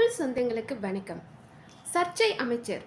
தமிழ் சொந்தங்களுக்கு வணக்கம். சர்ச்சை அமைச்சர்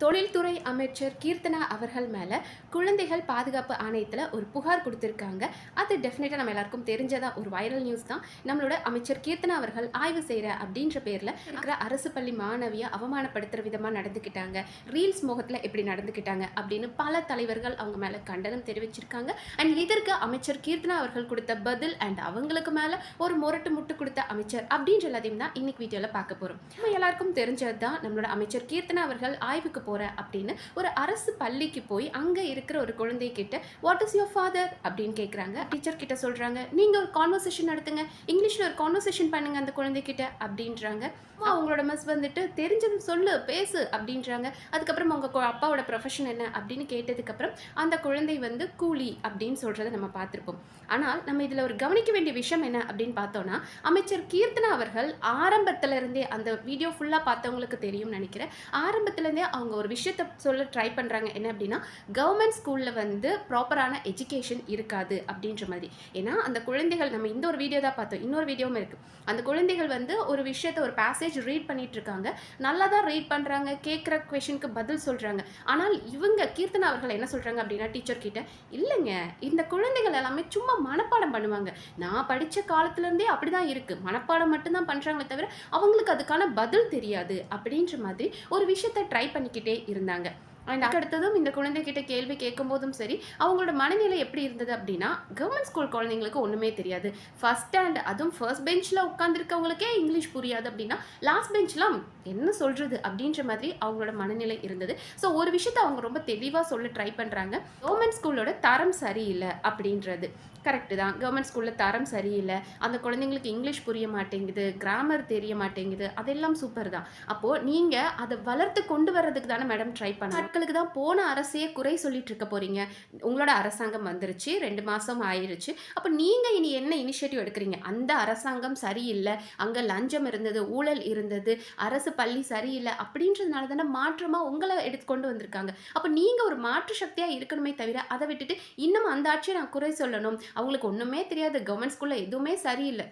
தொழில்துறை அமைச்சர் கீர்த்தனா அவர்கள் மேலே குழந்தைகள் பாதுகாப்பு ஆணையத்தில் ஒரு புகார் கொடுத்துருக்காங்க. அது டெஃபினட்டாக நம்ம எல்லாருக்கும் தெரிஞ்சதா ஒரு வைரல் நியூஸ் தான். நம்மளோட அமைச்சர் கீர்த்தனா அவர்கள் ஆய்வு செய்கிற அப்படின்ற பேரில் இருக்கிற அரசு பள்ளி மாணவியை அவமானப்படுத்துகிற விதமாக நடந்துக்கிட்டாங்க, ரீல்ஸ் முகத்தில் எப்படி நடந்துக்கிட்டாங்க அப்படின்னு பல தலைவர்கள் அவங்க மேலே கண்டனம் தெரிவிச்சிருக்காங்க. அண்ட் இதற்கு அமைச்சர் கீர்த்தனா அவர்கள் கொடுத்த பதில் அண்ட் அவங்களுக்கு மேலே ஒரு முரட்டு முட்டு கொடுத்த அமைச்சர் அப்படின்ற எல்லாத்தையும் தான் இன்னைக்கு வீடியோவில் பார்க்க போகிறோம். நம்ம எல்லாருக்கும் தெரிஞ்சது தான், நம்மளோட அமைச்சர் கீர்த்தனா அவர்கள் ஆய்வுக்கு போற அப்படின்னு ஒரு அரசு பள்ளிக்கு போய் அங்க இருக்கிற ஒரு குழந்தை கிட்ட வாட் இஸ் யுவர் ஃபாதர் அப்படின்னு கேட்குறாங்க. டீச்சர் கிட்ட சொல்றாங்க, நீங்க ஒரு கான்வர்சேஷன் நடத்துங்க, இங்கிலீஷ்ல ஒரு கான்வர்சேஷன் பண்ணுங்க அந்த குழந்தை கிட்ட அப்படின்றாங்க. அவங்களோட மிஸ் வந்துட்டு தெரிஞ்சது சொல்லு பேசு அப்படின்றாங்க. அதுக்கப்புறம் அவங்க அப்பாவோட ப்ரொஃபஷன் என்ன அப்படின்னு கேட்டதுக்கப்புறம் அந்த குழந்தை வந்து கூலி அப்படின்னு சொல்கிறத நம்ம பார்த்துருப்போம். ஆனால் நம்ம இதில் ஒரு கவனிக்க வேண்டிய விஷயம் என்ன அப்படின்னு பார்த்தோன்னா, அமைச்சர் கீர்த்தனா அவர்கள் ஆரம்பத்திலிருந்தே அந்த வீடியோ ஃபுல்லாக பார்த்தவங்களுக்கு தெரியும்னு நினைக்கிறேன். ஆரம்பத்துலேருந்தே அவங்க ஒரு விஷயத்தை சொல்ல ட்ரை பண்ணுறாங்க. என்ன அப்படின்னா, கவர்மெண்ட் ஸ்கூலில் வந்து ப்ராப்பரான எஜுகேஷன் இருக்காது அப்படின்ற மாதிரி. ஏன்னா அந்த குழந்தைகள், நம்ம இந்த ஒரு வீடியோ தான் பார்த்தோம், இன்னொரு வீடியோவும் இருக்குது. அந்த குழந்தைகள் வந்து ஒரு விஷயத்தை, ஒரு பேசேஜ் ரீட் பண்ணிட்டு இருக்காங்க, நல்லா தான் ரீட் பண்ணுறாங்க, கேட்குற கொஷனுக்கு பதில் சொல்கிறாங்க. ஆனால் இவங்க கீர்த்தனா அவர்கள் என்ன சொல்கிறாங்க அப்படின்னா, டீச்சர் கிட்ட, இல்லைங்க இந்த குழந்தைகள் எல்லாமே சும்மா மனப்பாடம் பண்ணுவாங்க, நான் படித்த காலத்துலேருந்தே அப்படி தான் இருக்குது, மனப்பாடம் மட்டும்தான் பண்ணுறாங்களே தவிர அவங்களுக்கு அதுக்கான பதில் தெரியாது அப்படின்ற மாதிரி ஒரு விஷயத்தை ட்ரை பண்ணிக்கிட்டே இருந்தாங்க. அண்ட் அடுத்ததும் இந்த குழந்தைகிட்ட கேள்வி கேட்கும் போதும் சரி, அவங்களோட மனநிலை எப்படி இருந்தது அப்படின்னா, கவர்மெண்ட் ஸ்கூல் குழந்தைங்களுக்கு ஒன்றுமே தெரியாது, ஃபர்ஸ்ட் ஸ்டாண்ட் அதுவும் ஃபர்ஸ்ட் பெஞ்சில் உட்காந்துருக்கவங்களுக்கே இங்கிலீஷ் புரியாது அப்படின்னா லாஸ்ட் பெஞ்ச்லாம் என்ன சொல்கிறது அப்படின்ற மாதிரி அவங்களோட மனநிலை இருந்தது. ஸோ ஒரு விஷயத்தை அவங்க ரொம்ப தெளிவாக சொல்ல ட்ரை பண்ணுறாங்க, கவர்மெண்ட் ஸ்கூலோட தரம் சரியில்லை அப்படின்றது. கரெக்டு தான், கவர்மெண்ட் ஸ்கூலில் தரம் சரியில்லை, அந்த குழந்தைங்களுக்கு இங்கிலீஷ் புரிய மாட்டேங்குது, கிராமர் தெரிய மாட்டேங்குது, அதெல்லாம் சூப்பர் தான். அப்போது நீங்கள் அதை வளர்த்து கொண்டு வர்றதுக்கு தானே மேடம் ட்ரை பண்ண. மக்களுக்கு தான் போன அரசையே குறை சொல்லிட்டு இருக்க போகிறீங்க. உங்களோட அரசாங்கம் வந்துருச்சு, 2 மாதம் ஆயிடுச்சு. அப்போ நீங்கள் இனி என்ன இனிஷியேட்டிவ் எடுக்கிறீங்க? அந்த அரசாங்கம் சரியில்லை, அங்கே லஞ்சம் இருந்தது, ஊழல் இருந்தது, அரசு பள்ளி சரியில்லை அப்படின்றதுனால தானே மாற்றமாக உங்களை கொண்டு வந்திருக்காங்க. அப்போ நீங்கள் ஒரு மாற்று சக்தியாக இருக்கணுமே தவிர அதை விட்டுட்டு இன்னும் அந்த ஆட்சியை நான் குறை சொல்லணும், அவங்களுக்கு ஒன்றுமே தெரியாது, கவர்மெண்ட் ஸ்கூலில் எதுவுமே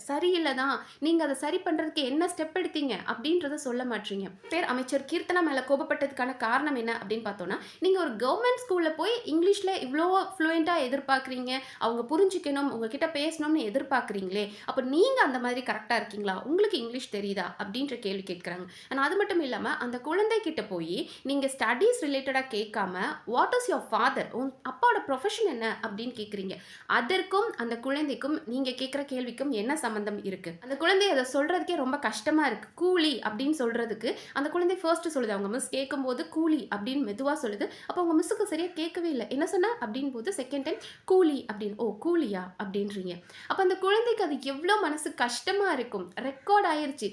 சரியில்லை தான், நீங்கள் அதை சரி பண்ணுறதுக்கு என்ன ஸ்டெப் எடுத்தீங்க அப்படின்றத சொல்ல மாட்டீங்க. பேர் அமைச்சர் கீர்த்தனா மேலே கோபப்பட்டதுக்கான காரணம் என்ன அப்படின்னு பார்த்தோன்னா, நீங்கள் ஒரு கவர்மெண்ட் ஸ்கூலில் போய் இங்கிலீஷில் இவ்வளோ ஃப்ளூயண்ட்டாக எதிர்பார்க்குறீங்க, அவங்க புரிஞ்சிக்கணும், உங்ககிட்ட பேசணும்னு எதிர்பார்க்குறீங்களே, அப்போ நீங்கள் அந்த மாதிரி கரெக்டாக இருக்கீங்களா, உங்களுக்கு இங்கிலீஷ் தெரியுதா அப்படின்ற கேள்வி கேட்குறாங்க. ஆனால் அது மட்டும் இல்லாமல் அந்த குழந்தை கிட்ட போய் நீங்கள் ஸ்டடீஸ் ரிலேட்டடாக கேட்காம வாட் இஸ் யுவர் ஃபாதர், உன் அப்பாவோட ப்ரொஃபஷன் என்ன அப்படின்னு கேட்குறீங்க. அதற்கும் அந்த குழந்தைக்கும் நீங்கள் கேட்குற கேள்விக்கும் என்ன சம்மந்தம் இருக்குது? அந்த குழந்தை அதை சொல்கிறதுக்கே ரொம்ப கஷ்டமாக இருக்குது. கூலி அப்படின்னு சொல்கிறதுக்கு அந்த குழந்தை ஃபர்ஸ்ட் சொல்லுது, அவங்க மிஸ் கேட்கும்போது கூலி அப்படின்னு மெதுவாக சொல்லுது. அப்போ அவங்க மிஸ்ஸுக்கு சரியாக கேட்கவே இல்லை, என்ன சொன்னா அப்படின்னு போது செகண்ட் டைம் கூலி அப்படின்னு, ஓ கூலியா அப்படின்றீங்க. அப்போ அந்த குழந்தைக்கு அது எவ்வளோ மனசு கஷ்டமாக இருக்கும். ரெக்கார்ட் ஆயிடுச்சு.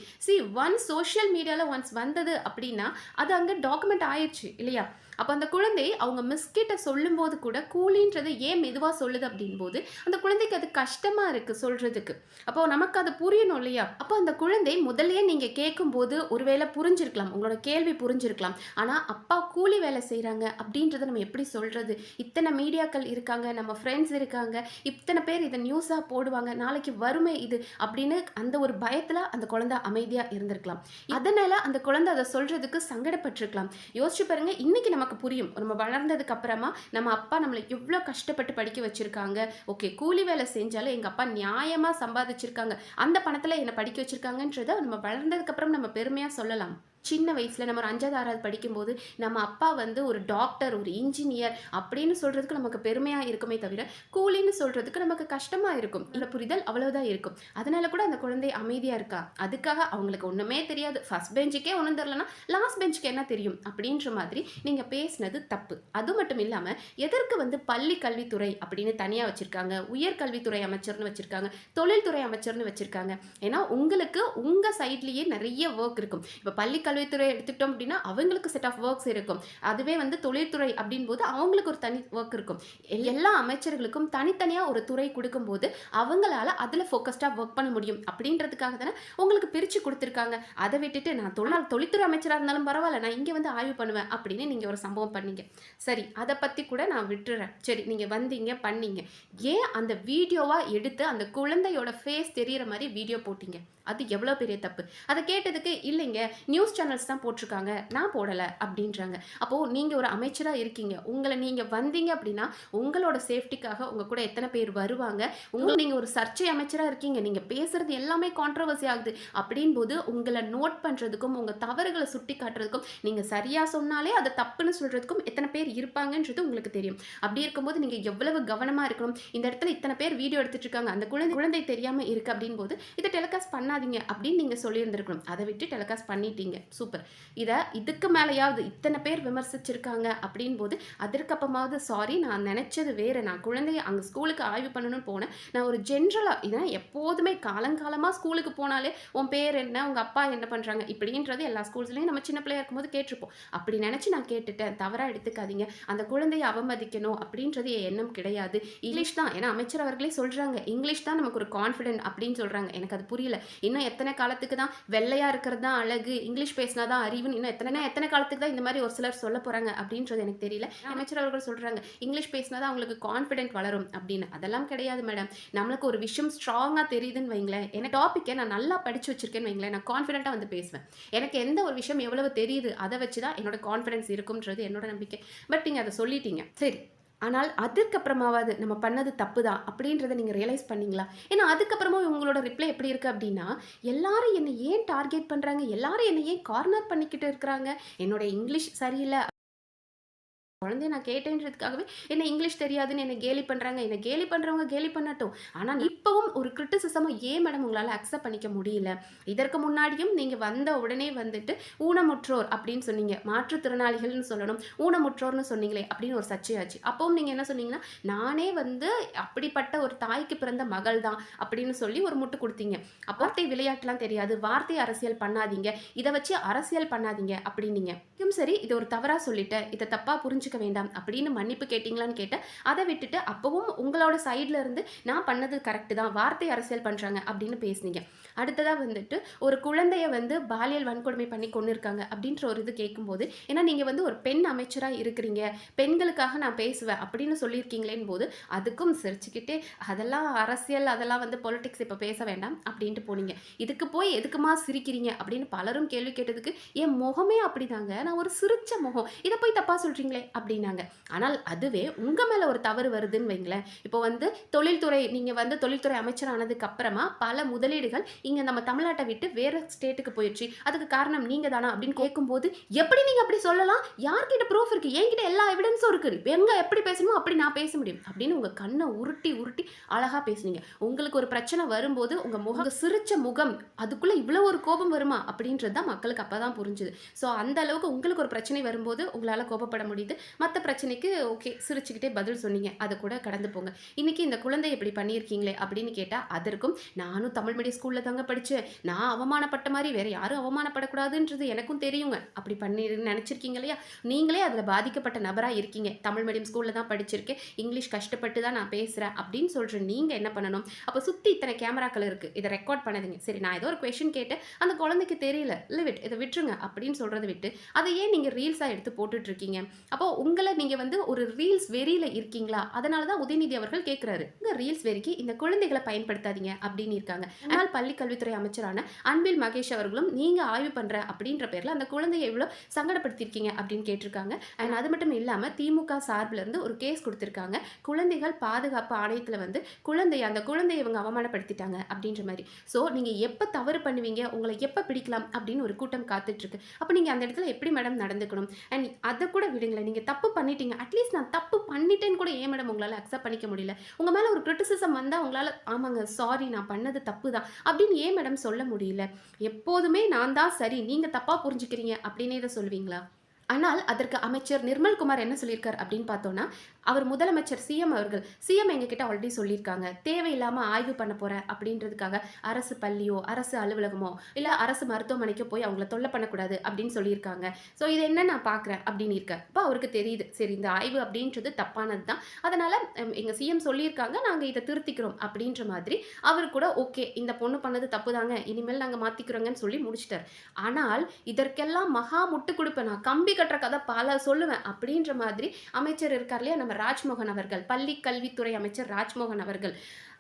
ஒன் சோஷியல் மீடியாவில் ஒன்ஸ் வந்தது அப்படின்னா அது அங்கே டாக்குமெண்ட் ஆயிடுச்சு இல்லையா? அப்போ அந்த குழந்தை அவங்க மிஸ்கிட்ட சொல்லும்போது கூட கூலின்றது ஏன் மெதுவாக சொல்லுது அப்படின் போது அந்த குழந்தைக்கு அது கஷ்டமாக இருக்குது சொல்கிறதுக்கு. அப்போ நமக்கு அது புரியணும் இல்லையா? அப்போ அந்த குழந்தை முதல்லையே நீங்கள் கேட்கும்போது ஒருவேளை புரிஞ்சிருக்கலாம், உங்களோட கேள்வி புரிஞ்சிருக்கலாம். ஆனால் அப்பா கூலி வேலை செய்கிறாங்க அப்படின்றத நம்ம எப்படி சொல்கிறது? இத்தனை மீடியாக்கள் இருக்காங்க, நம்ம ஃப்ரெண்ட்ஸ் இருக்காங்க, இத்தனை பேர் இதை நியூஸாக போடுவாங்க, நாளைக்கு வறுமை இது அப்படின்னு அந்த ஒரு பயத்தில் அந்த குழந்தை அமைதியாக இருந்திருக்கலாம். அதனால் அந்த குழந்தை அதை சொல்கிறதுக்கு சங்கடப்பட்டிருக்கலாம். யோசிச்சு பாருங்க, இன்னைக்கு நமக்கு புரியும், நம்ம வளர்ந்ததுக்கு அப்புறமா நம்ம அப்பா நம்மளை எவ்வளோ கஷ்டப்பட்டு படிக்க வச்சிருக்காங்க. ஓகே, கூலி வேலை செஞ்சாலும் எங்கள் அப்பா நியாயமாக சம்பாதிச்சிருக்காங்க, அந்த பணத்தில் என்னை படிக்க வச்சிருக்காங்கன்றதை நம்ம வளர்ந்ததுக்கு அப்புறம் நம்ம பெருமையாக சொல்லலாம். சின்ன வயசில் நம்ம ஒரு 5வது 6வது படிக்கும்போது நம்ம அப்பா வந்து ஒரு டாக்டர், ஒரு இன்ஜினியர் அப்படின்னு சொல்கிறதுக்கு நமக்கு பெருமையாக இருக்குமே தவிர கூலின்னு சொல்கிறதுக்கு நமக்கு கஷ்டமாக இருக்கும். இல்லை புரிதல் அவ்வளவுதான் இருக்கும். அதனால கூட அந்த குழந்தை அமைதியாக இருக்கா. அதுக்காக அவங்களுக்கு ஒன்றுமே தெரியாது, ஃபர்ஸ்ட் பெஞ்சுக்கே ஒன்றும் தெரிலனா லாஸ்ட் பெஞ்சுக்கு என்ன தெரியும் அப்படின்ற மாதிரி நீங்கள் பேசினது தப்பு. அது மட்டும் இல்லாமல் எதற்கு வந்து பள்ளி கல்வித்துறை அப்படின்னு தனியாக வச்சுருக்காங்க, உயர்கல்வித்துறை அமைச்சர்னு வச்சுருக்காங்க, தொழில்துறை அமைச்சர்னு வச்சுருக்காங்க. ஏன்னா உங்களுக்கு உங்கள் சைட்லேயே நிறைய ஒர்க் இருக்கும். இப்போ பள்ளி கல்வித்துறை எடுத்துக்கிட்டோம் அப்படின்னா அவங்களுக்கு செட் ஆஃப் ஒர்க்ஸ் இருக்கும். அதுவே வந்து தொழில்துறை அப்படின் போது அவங்களுக்கு ஒரு தனி ஒர்க் இருக்கும். எல்லா அமைச்சர்களுக்கும் தனித்தனியாக ஒரு துறை கொடுக்கும்போது அவங்களால அதில் ஃபோக்கஸ்டாக ஒர்க் பண்ண முடியும் அப்படின்றதுக்காக தானே உங்களுக்கு பிரித்து கொடுத்துருக்காங்க. அதை விட்டுட்டு நான் தொழில்துறை அமைச்சராக இருந்தாலும் பரவாயில்ல, நான் இங்கே வந்து ஆய்வு பண்ணுவேன் அப்படின்னு நீங்கள் ஒரு சம்பவம் பண்ணீங்க. சரி, அதை பற்றி கூட நான் விட்டுறேன். சரி, நீங்கள் வந்தீங்க பண்ணீங்க, ஏன் அந்த வீடியோவாக எடுத்து அந்த குழந்தையோட ஃபேஸ் தெரிகிற மாதிரி வீடியோ போட்டீங்க? அது எவ்வளோ பெரிய தப்பு. அதை கேட்டதுக்கு இல்லைங்க நியூஸ் சேனல்ஸ் தான் போட்டிருக்காங்க, நான் போடலை அப்படின்றாங்க. அப்போது நீங்கள் ஒரு அமைச்சராக இருக்கீங்க, உங்களை நீங்கள் வந்தீங்க அப்படின்னா உங்களோட சேஃப்டிக்காக உங்கள் கூட எத்தனை பேர் வருவாங்க, நீங்கள் ஒரு சர்ச்சை அமைச்சராக இருக்கீங்க, நீங்கள் பேசுறது எல்லாமே கான்ட்ரவர்சி ஆகுது அப்படின் போது உங்களை நோட் பண்ணுறதுக்கும் உங்கள் தவறுகளை சுட்டி காட்டுறதுக்கும் நீங்கள் சரியாக சொன்னாலே அதை தப்புன்னு சொல்கிறதுக்கும் எத்தனை பேர் இருப்பாங்கன்றது உங்களுக்கு தெரியும். அப்படி இருக்கும்போது நீங்கள் எவ்வளவு கவனமாக இருக்கணும். இந்த இடத்துல இத்தனை பேர் வீடியோ எடுத்துட்டு இருக்காங்க, அந்த குழந்தை தெரியாமல் இருக்குது அப்படின் போது இதை டெலிகாஸ்ட் பண்ணாதீங்க அப்படின்னு நீங்கள் சொல்லியிருந்திருக்கணும். அதை விட்டு டெலிகாஸ்ட் பண்ணிட்டீங்க, சூப்பர். இதுக்கு மேலேயாவது இத்தனை பேர் விமர்சிச்சிருக்காங்க அப்படின் போது அதற்கப்பமாவது சாரி, நான் நினச்சது வேறு, நான் குழந்தைய அங்கே ஸ்கூலுக்கு ஆய்வு பண்ணணும்னு போனேன், நான் ஒரு ஜென்ரலாக இதெல்லாம் எப்போதுமே காலங்காலமாக ஸ்கூலுக்கு போனாலே உன் பேர் என்ன, உங்கள் அப்பா என்ன பண்ணுறாங்க இப்படின்றது எல்லா ஸ்கூல்ஸ்லேயும் நம்ம சின்ன பிள்ளையா இருக்கும்போது கேட்டிருப்போம். அப்படி நினச்சி நான் கேட்டுட்டேன், தவறாக எடுத்துக்காதீங்க. அந்த குழந்தையை அவமதிக்கணும் அப்படின்றது என் எண்ணம் கிடையாது. இங்கிலீஷ் தான், ஏன்னா அமைச்சர் அவர்களே சொல்கிறாங்க இங்கிலீஷ் தான் நமக்கு ஒரு கான்ஃபிடென்ட் அப்படின்னு சொல்கிறாங்க. எனக்கு அது புரியல. இன்னும் எத்தனை காலத்துக்கு தான் வெள்ளையாக இருக்கிறது தான் அழகு, இங்கிலீஷ் பேசினா தான் அறிவுன்னு இன்னும் எத்தனை காலத்துக்கு தான் இந்த மாதிரி ஒரு சிலர் சொல்ல போகிறாங்க அப்படின்றது எனக்கு தெரியல. அமைச்சர் அவர்கள் சொல்கிறாங்க இங்கிலீஷ் பேசினா தான் அவங்களுக்கு கான்ஃபிடென்ட் வளரும் அப்படின்னு. அதெல்லாம் கிடையாது மேடம். நம்மளுக்கு ஒரு விஷயம் ஸ்ட்ராங்காக தெரியுதுன்னு வைங்களேன், எனக்கு டாப்பிக்கை நான் நல்லா படித்து வச்சிருக்கேன்னு வைங்களேன், நான் கான்ஃபிடென்ட்டாக வந்து பேசுவேன். எனக்கு எந்த ஒரு விஷயம் எவ்வளவு தெரியுது அதை வச்சு தான் என்னோட கான்ஃபிடென்ஸ் இருக்கும்ன்றது என்னோட நம்பிக்கை. பட் நீங்கள் அதை சொல்லிட்டீங்க, சரி. ஆனால் அதுக்கப்புறமாவது நம்ம பண்ணது தப்பு தான் அப்படின்றத நீங்கள் ரியலைஸ் பண்ணீங்களா? ஏன்னா அதுக்கப்புறமா உங்களோட ரிப்ளை எப்படி இருக்குது அப்படின்னா, எல்லாரும் என்னை ஏன் டார்கெட் பண்ணுறாங்க, எல்லாரும் என்னை ஏன் கார்னர் பண்ணிக்கிட்டு இருக்கிறாங்க, என்னோட இங்கிலீஷ் சரியில்லை, குழந்தைய நான் கேட்டேன்றதுக்காகவே என்ன இங்கிலீஷ் தெரியாதுன்னு என்ன கேலி பண்ணுறாங்க. என்ன கேலி பண்ணுறவங்க கேலி பண்ணட்டும். ஆனால் இப்போவும் ஒரு கிரிட்டிசிசமை ஏன் மேடம் உங்களால் அக்செப்ட் பண்ணிக்க முடியல? இதற்கு முன்னாடியும் நீங்கள் வந்த உடனே வந்துட்டு ஊனமுற்றோர் அப்படின்னு சொன்னீங்க, மாற்றுத்திறனாளிகள்னு சொல்லணும், ஊனமுற்றோர்னு சொன்னீங்களே அப்படின்னு ஒரு சர்ச்சையாச்சு. அப்பவும் நீங்கள் என்ன சொன்னீங்கன்னா, நானே வந்து அப்படிப்பட்ட ஒரு தாய்க்கு பிறந்த மகள் தான் அப்படின்னு சொல்லி ஒரு முட்டு கொடுத்தீங்க. வார்த்தை விளையாட்டுலாம் தெரியாது, வார்த்தை அரசியல் பண்ணாதீங்க, இதை வச்சு அரசியல் பண்ணாதீங்க அப்படின்னீங்க. சரி, இது ஒரு தவறாக சொல்லிட்டேன், இதை தப்பாக புரிஞ்சுக்க வேண்டாம் அப்படின்னு மன்னிப்பு கேட்டீங்களான்னு கேட்டேன். அதை விட்டுட்டு அப்பவும் உங்களோட சைட்ல இருந்து நான் பண்ணது கரெக்ட் தான், வார்த்தை அரசியல் பண்றாங்க அப்படின்னு பேசுனீங்க. அடுத்ததா வந்துட்டு ஒரு குழந்தைய வந்து பாலியல் வன்கொடுமை பண்ணி கொண்டிருக்காங்க அப்படின்ற ஒரு இது கேட்கும்போது, ஏன்னா நீங்க வந்து ஒரு பெண் அமைச்சரா இருக்கிறீங்க, பெண்களுக்காக நான் பேசுவேன் அப்படின்னு சொல்லியிருக்கீங்களேன்னு போது அதுக்கும் சிரிச்சுக்கிட்டே அதெல்லாம் அரசியல், அதெல்லாம் வந்து பொலிட்டிக்ஸ் இப்போ பேச வேண்டாம் அப்படின்ட்டு போனீங்க. இதுக்கு போய் எதுக்குமா சிரிக்கிறீங்க அப்படின்னு பலரும் கேள்வி கேட்டதுக்கு என் முகமே அப்படிதாங்க, நான் ஒரு சிரிச்ச முகம், இதை போய் தப்பா சொல்றீங்களே அப்படின்னாங்க. ஆனால் அதுவே உங்க மேல ஒரு தவறு வருதுன்னு வைங்களேன். இப்போ வந்து தொழில்துறை, நீங்க வந்து தொழில்துறை அமைச்சர் ஆனதுக்கு அப்புறமா பல முதலீடுகள் இங்க நம்ம தமிழ்நாட்டை விட்டு வேற ஸ்டேட்டுக்கு போயிடுச்சு, அதுக்கு காரணம் நீங்க தானா அப்படின்னு கேட்கும்போது, எப்படி நீங்க அப்படி சொல்லலாம், யார்கிட்ட ப்ரூஃப் இருக்கு, என்கிட்ட எல்லா எவிடன்ஸும் இருக்கு, எங்க எப்படி பேசணுமோ அப்படி நான் பேச முடியும் அப்படின்னு உங்க கண்ணை உருட்டி உருட்டி அழகா பேசுனீங்க. உங்களுக்கு ஒரு பிரச்சனை வரும்போது உங்க முகம், சிரிச்ச முகம், அதுக்குள்ள இவ்வளவு ஒரு கோபம் வருமா அப்படின்றது தான் மக்களுக்கு அப்பதான் புரிஞ்சுது. ஸோ அந்த அளவுக்கு உங்களுக்கு ஒரு பிரச்சனை வரும்போது உங்களால கோபப்பட முடியுது, மற்ற பிரச்சனைக்கு ஓகே சிரிச்சுக்கிட்டே பதில் சொன்னீங்க, அதை கூட கடந்து போங்க. இன்னைக்கு இந்த குழந்தை இப்படி பண்ணியிருக்கீங்களே அப்படின்னு கேட்டால் அதற்கும் நானும் தமிழ் மீடியம் ஸ்கூலில் தாங்க படித்தேன், நான் அவமானப்பட்ட மாதிரி வேற யாரும் அவமானப்படக்கூடாதுன்றது எனக்கும் தெரியுங்க, அப்படி பண்ணி நினச்சிருக்கீங்க இல்லையா, நீங்களே அதில் பாதிக்கப்பட்ட நபராக இருக்கீங்க. தமிழ் மீடியம் ஸ்கூலில் தான் படிச்சிருக்கேன், இங்கிலீஷ் கஷ்டப்பட்டு தான் நான் பேசுகிறேன் அப்படின்னு சொல்கிற நீங்கள் என்ன பண்ணணும்? அப்போ சுற்றி இத்தனை கேமராக்கள் இருக்குது, இதை ரெக்கார்ட் பண்ணாதீங்க. சரி, நான் ஏதோ ஒரு கொஷின் கேட்டேன், அந்த குழந்தைக்கு தெரியல, லிவிட், இதை விட்டுருங்க அப்படின்னு சொல்கிறத விட்டு அதை ஏன் நீங்கள் ரீல்ஸாக எடுத்து போட்டுட்டு இருக்கீங்க? அப்போ உங்களை நீங்க வந்து ஒரு ரீல்ஸ் வெறியில இருக்கீங்களா? அதனால தான் உதயநிதி அவர்கள் கேட்கிறாரு, இந்த ரீல்ஸ் வெறிக்கு இந்த குழந்தைகளை பயன்படுத்தாதீங்க அப்படின்னு இருக்காங்க. ஆனால் பள்ளி கல்வித்துறை அமைச்சரான அன்பில் மகேஷ் அவர்களும் நீங்க ஆய்வு பண்ற அப்படின்ற பேர்ல அந்த குழந்தையை எவ்வளவு சங்கடப்படுத்திருக்கீங்க அப்படின்னு கேட்டிருக்காங்க. அண்ட் அது மட்டும் இல்லாம திமுக சார்பில் இருந்து ஒரு கேஸ் கொடுத்திருக்காங்க, குழந்தைகள் பாதுகாப்பு ஆணையத்துல வந்து அந்த குழந்தையை இவங்க அவமானப்படுத்திட்டாங்க அப்படின்ற மாதிரி. ஸோ நீங்க எப்ப தவறு பண்ணுவீங்க, உங்களை எப்ப பிடிக்கலாம் அப்படின்னு ஒரு கூட்டம் காத்துட்டு இருக்கு. அப்ப நீங்க அந்த இடத்துல எப்படி மேடம் நடந்துக்கணும்? அண்ட் அதை கூட விடுங்களேன், நீங்க தப்பு பண்ணிட்டீங்க, அட்லீஸ்ட் நான் தப்பு பண்ணிட்டேன்னு கூட ஏன் மேடம் உங்களால் அக்செப்ட் பண்ணிக்க முடியல? உங்கள் மேலே ஒரு கிரிட்டிசிசம் வந்தால் உங்களால் ஆமாங்க சாரி நான் பண்ணது தப்பு தான் அப்படின்னு ஏன் மேடம் சொல்ல முடியல? எப்போதுமே நான் தான் சரி, நீங்கள் தப்பாக புரிஞ்சுக்கிறீங்க அப்படின்னே இதை சொல்வீங்களா? ஆனால் அதற்கு அமைச்சர் நிர்மல்குமார் என்ன சொல்லியிருக்கார் அப்படின்னு பார்த்தோன்னா, அவர் முதலமைச்சர் சிஎம் அவர்கள், சிஎம் எங்ககிட்ட ஆல்ரெடி சொல்லியிருக்காங்க, தேவையில்லாமல் ஆய்வு பண்ண போகிறேன் அப்படின்றதுக்காக அரசு பள்ளியோ அரசு அலுவலகமோ இல்லை அரசு மருத்துவமனைக்கோ போய் அவங்கள தொல்லை பண்ணக்கூடாது அப்படின்னு சொல்லியிருக்காங்க. ஸோ இதை என்ன நான் பார்க்குறேன் அப்படின்னு இருக்கார். இப்போ அவருக்கு தெரியுது, சரி இந்த ஆய்வு அப்படின்றது தப்பானது தான், அதனால் எங்கள் சிஎம் சொல்லியிருக்காங்க, நாங்கள் இதை திருத்திக்கிறோம் அப்படின்ற மாதிரி அவர் கூட ஓகே இந்த பொண்ணு பண்ணது தப்பு தாங்க, இனிமேல் நாங்கள் மாற்றிக்கிறோங்கன்னு சொல்லி முடிச்சிட்டார். ஆனால் இதற்கெல்லாம் மகா முட்டு கொடுப்பேன், நான் கம்பி கட்டுற கதை பல சொல்லுவேன் அப்படின்ற மாதிரி அமைச்சர் இருக்கார் இல்லையா, நம்ம ராஜ்மோகன் அவர்கள், பள்ளி கல்வித்துறை அமைச்சர் ராஜ்மோகன் அவர்கள்,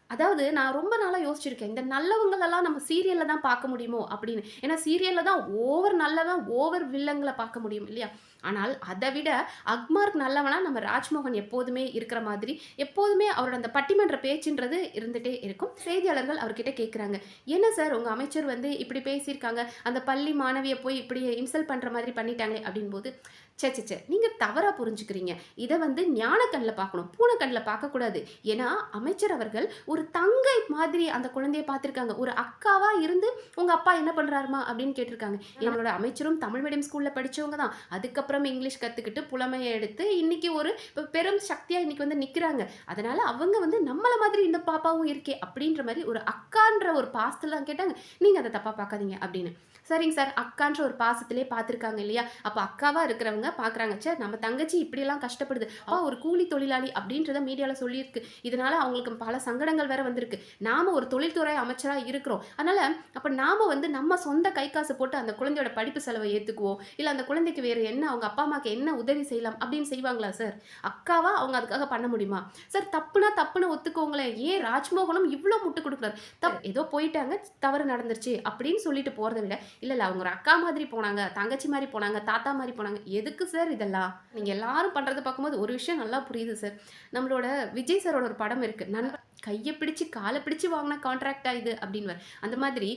அதாவது நான் ரொம்ப நாளா யோசிச்சிருக்கேன். இந்த நல்லவங்களெல்லாம் நம்ம சீரியல்ல தான் பார்க்க முடியுமோ அப்படின்னு. ஏன்னா சீரியல்ல தான் ஓவர் நல்லவன், ஓவர் வில்லங்கள பார்க்க முடியும் இல்லையா? ஆனால் அத விட அக்மார்க் நல்லவனா நம்ம ராஜ்மோகன் எப்போதுமே இருக்கிற மாதிரி, எப்போதுமே அவரோட அந்த பட்டிமன்ற பேச்சுன்றது இருந்துட்டே இருக்கும். செய்தியாளர்கள் அவர்கிட்ட கேட்குறாங்க, "என்ன சார் உங்க அமைச்சர் வந்து இப்படி பேசியிருக்காங்க. அந்த பள்ளி மாணவிய போய் இப்படி இன்சல்ட் பண்ற மாதிரி பண்ணிட்டாங்களே" அப்படின்போது, "ச்சே ச்சே ச்சே! நீங்க தவறா புரிஞ்சுக்கிறீங்க. இத வந்து ஞான கண்ல பார்க்கணும். பூனை கண்ல பார்க்கக்கூடாது. ஏன்னா அமைச்சர் அவர்கள் ஒரு தங்கை மாதிரி அந்த குழந்தைய பார்த்துருக்காங்க. ஒரு அக்காவா இருந்து, "உங்க அப்பா என்ன பண்றாரும்மா?" அப்படின்னு கேட்டிருக்காங்க. என்னோட அமைச்சரும் தமிழ் மீடியம் ஸ்கூல்ல படிச்சவங்க தான். அதுக்கப்புறம் இங்கிலீஷ் கத்துக்கிட்டு, புலமைய எடுத்து, இன்னைக்கு ஒரு பெரும் சக்தியா இன்னைக்கு வந்து நிக்கிறாங்க. அதனால அவங்க வந்து நம்மள மாதிரி இந்த பாப்பாவும் இருக்கே! அப்படின்ற மாரி ஒரு அக்கான்ற ஒரு பாசத்துல தான் கேட்டாங்க. "நீங்க அத தப்பா பார்க்காதீங்க" அப்படின்னு. சரிங்க சார். அக்கான்ற ஒரு பாசத்திலே பார்த்துருக்காங்க இல்லையா? அப்ப அக்காவா இருக்கிறவங்க பார்க்குறாங்க, "ச்சே! நம்ம தங்கச்சி இப்படியெல்லாம் கஷ்டப்படுது. ஒரு கூலி தொழிலாளி" அப்படின்றத மீடியால சொல்லியிருக்கு. இதனால அவங்களுக்கு பல சங்கடங்கள் வேற வந்திருக்கு. நாம ஒரு தொழில்துறை அமைச்சரா இருக்கிறோம். அதனால அப்ப நாம வந்து நம்ம சொந்த கை காசு போட்டு அந்த குழந்தையோட படிப்பு செலவ ஏத்துக்குவோம். இல்ல அந்த குழந்தைக்கு வேற என்ன அவங்க அப்பா, அம்மாக்கு என்ன உதவி செய்யலாம் அப்படின்னு செய்வாங்களா சார்? அக்காவா அவங்க அதுக்காக பண்ண முடியுமா? சார் தப்புனா தப்புன்னு ஒத்துக்கோங்களேன். ஏன் ராஜ்மோகனும் இவ்ளோ முட்டு குடுக்குறாரு? ஏதோ போயிட்டாங்க, தவறு நடந்துருச்சு அப்படின்னு சொல்லிட்டு போறத விட, இல்ல, இல்ல அவங்க ஒரு அக்கா மாதிரி போனாங்க, தங்கச்சி மாரி போனாங்க, தாத்தா மாரி போனாங்க. எதுக்கு சார் இதெல்லாம்? நீங்க எல்லாரும் பண்றத பார்க்கும்போது ஒரு விஷயம் நல்லா புரியுது சார். நம்மளோட விஜய் சாரோட ஒரு படம் இருக்கு. நண்பன் கைய பிடிச்சு, கால பிடிச்சு வாங்குன கான்ட்ராக்ட்டா இது அப்டின்னுவாரு. அந்த மாதிரி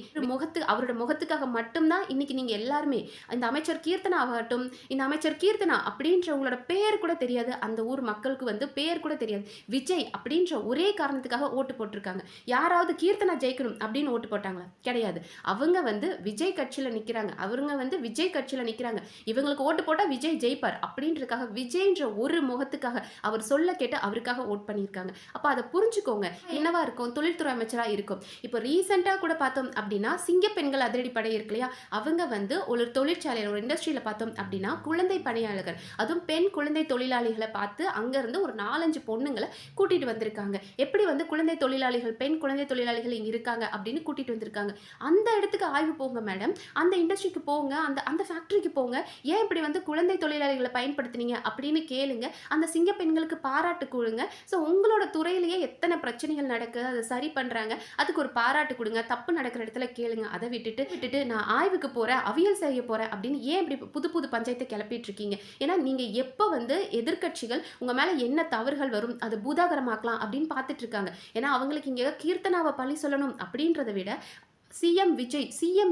அவரோட முகத்துக்காக மட்டும் தான் இன்னைக்கு நீங்க எல்லாருமே இந்த அமைச்சர் கீர்த்தனா ஆகட்டும், இந்த அமைச்சர் கீர்த்தனா அப்டின்றவங்களோட பேர் கூட தெரியாது. அந்த ஊர் மக்களுக்கு வந்து பேர் கூட தெரியாது. விஜய் அப்டின்ற ஒரே காரணத்துக்காக ஓட்டு போட்டுருக்காங்க. யாராவது கீர்த்தனா ஜெயிக்கணும் அப்டின்னு ஓட்டு போட்டாங்களா? கிடையாது. அவங்க வந்து விஜய் கட்சியில நிக்கிறாங்க. அவருங்க வந்து விஜய் கட்சியில நிக்கிறாங்க. இவங்களுக்கு ஓட்டு போட்டா விஜய் ஜெயிப்பார் அப்டின்றதுக்காக விஜய்ன்ற ஒரு முகத்துக்காக அவர் சொல்ல கேட்டு அவருக்காக ஓட் பண்ணியிருக்காங்க. அப்ப அத புரிஞ்சுக்கோங்க. என்னவா இருக்கும்? தொழில்துறை அமைச்சரா இருக்கும். இப்போ ரீசென்ட்டா கூட பார்த்தோம் அப்டின்னா, சிங்கப்பெண்கள் அதிரடிப்படை இருக்கு இல்லையா? அவங்க வந்து ஒரு தொழிற்சாலையில, ஒரு இண்டஸ்ட்ரியில பார்த்தோம் அப்டின்னா, குழந்தை பணியாளர்கள், அதுவும் பெண் குழந்தை தொழிலாளிகள பார்த்து அங்கருந்து ஒரு 4, 5 பொண்ணுங்கள கூட்டிட்டு வந்திருக்காங்க. எப்படி வந்து குழந்தை தொழிலாளிகள், பெண் குழந்தை தொழிலாளிகள் இங்க இருக்காங்க அப்டின்னு கூட்டிட்டு வந்திருக்காங்க. அந்த இடத்துக்கு ஆய்வு போங்க மேடம். அந்த இண்டஸ்ட்ரிக்கு போங்க. அந்த அந்த ஃபேக்டரிக்கு போங்க. ஏன் இப்படி வந்து குழந்தை தொழிலாளிகள பயன்படுத்துனீங்க அப்படின்னு கேளுங்க. அந்த சிங்க பெண்களுக்கு பாராட்டு குடுங்க. உங்களோட துறையிலேயே எத்தன பிரச்சனைகள் நடக்குது, அத சரி பண்றாங்க. அதுக்கு ஒரு பாராட்டு குடுங்க. தப்பு நடக்கிற இடத்துல கேளுங்க. அத விட்டுட்டு நான் ஆய்வுக்கு போறேன், அவியல் செய்ய போறேன் அப்படின்னு ஏன் இப்படி புது புது பஞ்சாயத்த கிளப்பிட்டு இருக்கீங்க? ஏன்னா நீங்க எப்ப வந்து எதிர்க்கட்சிகள் உங்க மேல என்ன தவறுகள் வரும், அத பூதாகரமாக்கலாம் அப்படின்னு பார்த்துட்டு இருக்காங்க. ஏன்னா அவங்களுக்கு இங்க கீர்த்தனாவ பழி சொல்லணும் அப்படின்றத விட சிஎம்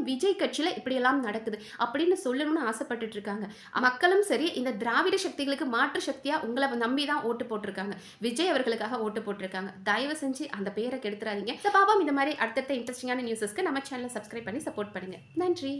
விஜய் கட்சியில இப்படியெல்லாம் நடக்குது அப்படின்னு சொல்லணும்னு ஆசைப்பட்டுட்டு இருக்காங்க. மக்களும் சரி, இந்த திராவிட சக்திகளுக்கு மாற்று சக்தியா உங்கள நம்பி தான் ஓட்டு போட்டுருக்காங்க. விஜய் அவர்களுக்காக ஓட்டு போட்டுருக்காங்க. தயவு செஞ்சு அந்த பேர கெடுத்துறாதீங்க. பாப்போம் இந்த மாரி அடுத்தடுத்த இன்ட்ரஸ்டிங்கான நியூஸஸ்க்கு நம்ம சேனல சப்ஸ்கிரைப் பண்ணி சப்போர்ட் பண்ணுங்க. நன்றி.